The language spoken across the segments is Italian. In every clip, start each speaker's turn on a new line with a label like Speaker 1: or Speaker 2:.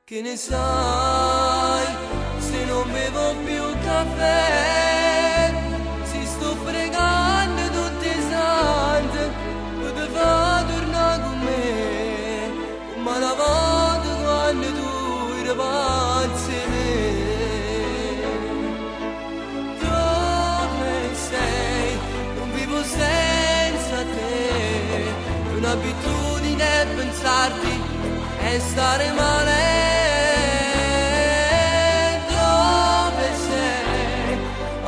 Speaker 1: Che ne sai se non bevo più caffè? Si sto fregando tutti i santi per te fa tornare con me, ma una volta quando tu eri pazzi me. Dove sei? Non vivo senza te, è un'abitudine pensarti e stare male. Dove sei?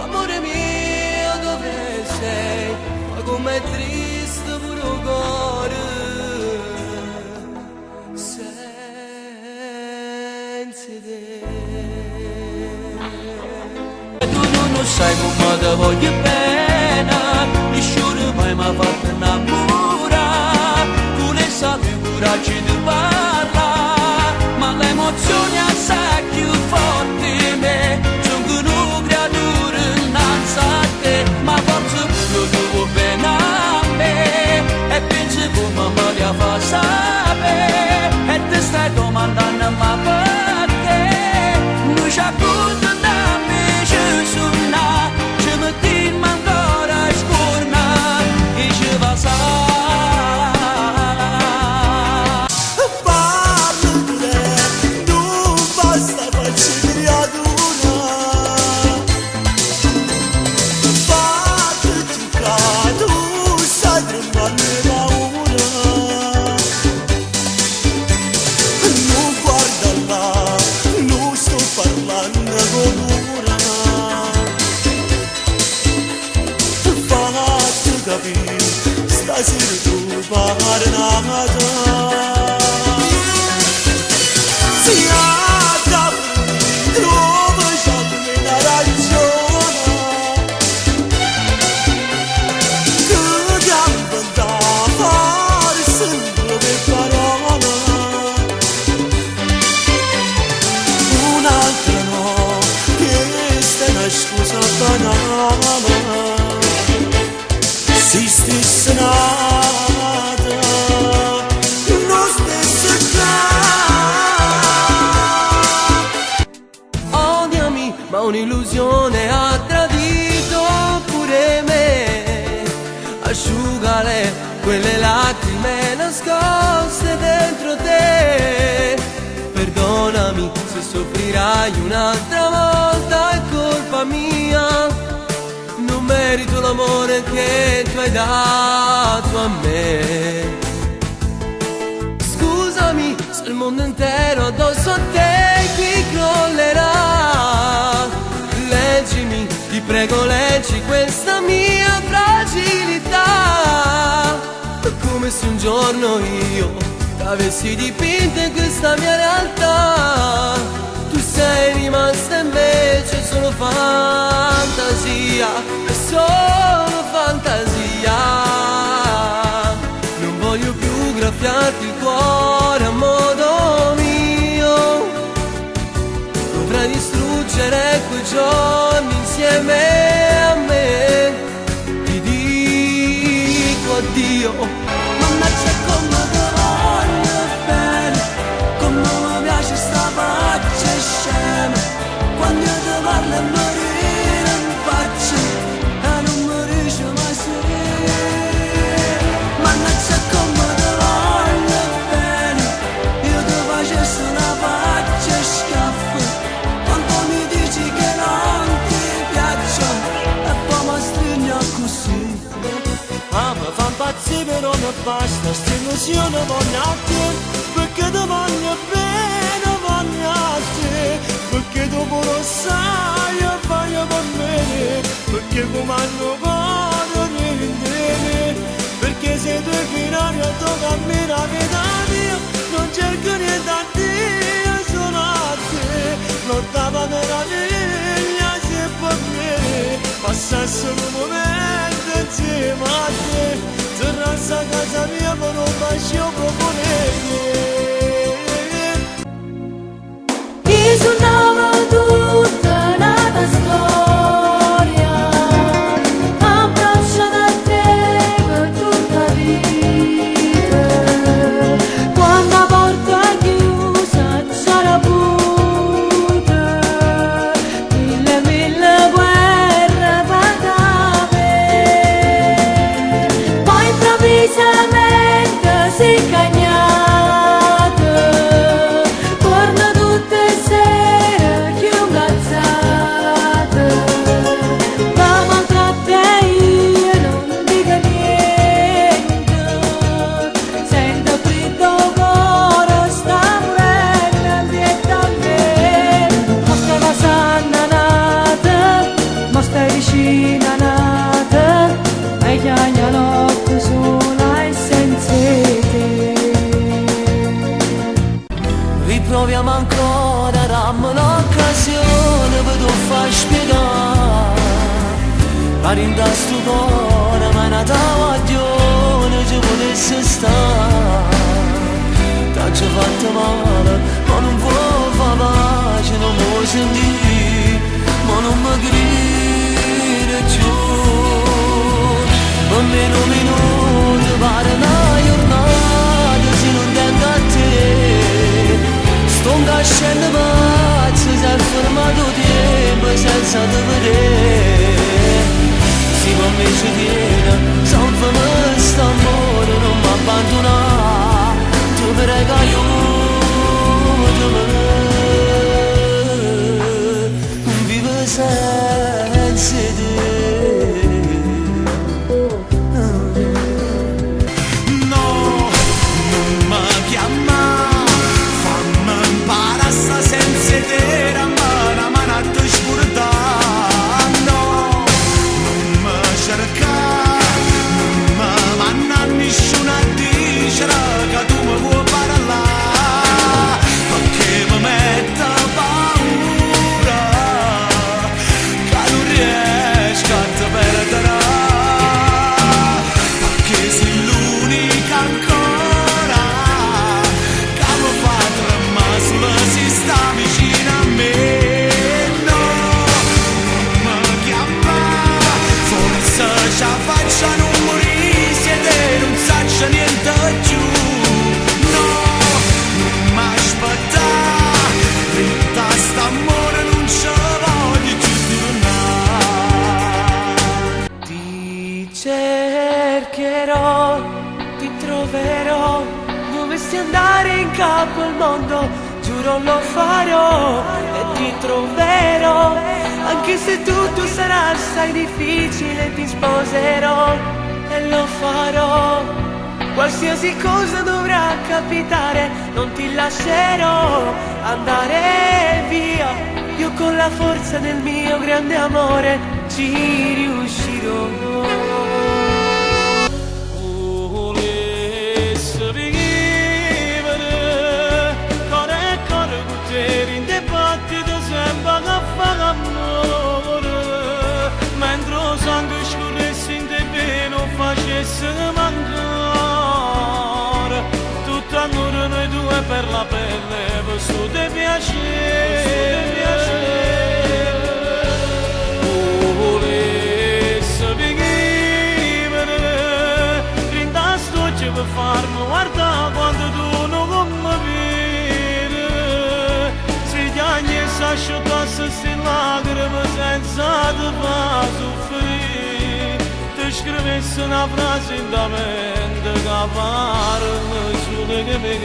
Speaker 1: Amore mio, dove sei? Ma com'è triste pure il cuore senza te. Tu non sai come ti voglio bene, nessuno mai mi ha fatto innamorare. Tu ne sai figurarci di emozioni assai più forti di me, sono una creatura innanzi a te, ma forse lo devo bene a me, e pensi come me li fa sapere, e ti stai domandando ma perché, non c'è conto da me ci suona, ci metti in ancora scorna, e ci va sa. Stasera tu pare nata, si adda trova già una ragione, che gambe da fare sempre per parola, un'altra no, che sta una scusa banale. Si stessa nata, non stessa già. Odiami, ma un'illusione ha tradito pure me. Asciugale quelle lacrime nascoste dentro te. Perdonami se soffrirai un'altra volta, è colpa mia. Non merito l'amore che tu hai dato a me. Scusami se il mondo intero addosso a te qui crollerà. Leggimi, ti prego leggi questa mia fragilità, come se un giorno io t'avessi dipinto in questa mia realtà. Tu sei rimasta invece solo fantasia, è solo fantasia. Non voglio più graffiarti il cuore a modo mio. Dovrai distruggere quei giorni insieme a me. Ti dico addio. Mannaggia come ti voglio bene, come mi piace sta faccia scema, quando io ti parlo e morire in faccia e non mi riesce mai a sedere. Mannaggia come ti voglio bene, io ti facessi una faccia schiaffa, quando mi dici che non ti piaccio e poi mi stringi così. Ah, mi fa impazzire però non basta, sta illusione voglio a te, perché ti voglio bene, voglio a te, perché dopo lo sai e voglio per me, perché comando vado niente, perché sei tu fino a tu cammini la vita mia, non cerco niente a te, solo a te, l'ottava meraviglia se per me, passasse un momento insieme a te, tornassi a casa mia per un bacio proponente. Suonava tutta una storia, abbracciata a te per tutta vita. Quando la porta è chiusa c'è la proviamo ancora, dammi l'occasione per tu far spiegare. Parinda sto cuore, ma è nata guaglione, ci potesse stare. T'ho fatto male, ma non vuoi fare pace, non vuoi sentire, ma non mi grida giù. Almeno un minuto, pare una giornata, se non tengo a te. Sto scendendo pazzo, si è fermato tempo senza te vedere. Si può me ci tiene, salva me st'amore, non mi abbandonare. Tu prego aiutami, non vivo senza te.
Speaker 2: No, non mi chiama, fammi imparare sta senza te, una mano a te scordare. No, non mi cercare, non mi manna nessuno a dire che tu mi vuoi parlare, perché mi mette paura, che non riesco a te perdere, perché sei l'unica ancora che mi fa tremare solo se sta vicino a me. No, non mi chiama, forse ce la faccia non morire se non saccia niente più. No, non mi aspettare, vita st'amore non ce voglio più tornare.
Speaker 1: Ti cercherò, ti troverò, dovessi andare in capo al mondo, giuro lo farò e ti troverò, anche se tutto sarà assai difficile ti sposerò e lo farò, qualsiasi cosa dovrà capitare non ti lascerò andare via, io con la forza del mio grande amore ci riuscirò. Volesse vivere cuore a cuore con te in dibattito sempre che fa l'amore, mentre il sangue scorresse in te non facesse mancare tutto amore noi due per la pelle per su te piacere. Volesse vivere rinda storia per farmi guardare quando tu non mi vedi, se gli anni s'asciugasse sti lacrime senza te far soffrire, ti scrivessi una frase in da mente che parla solo che mi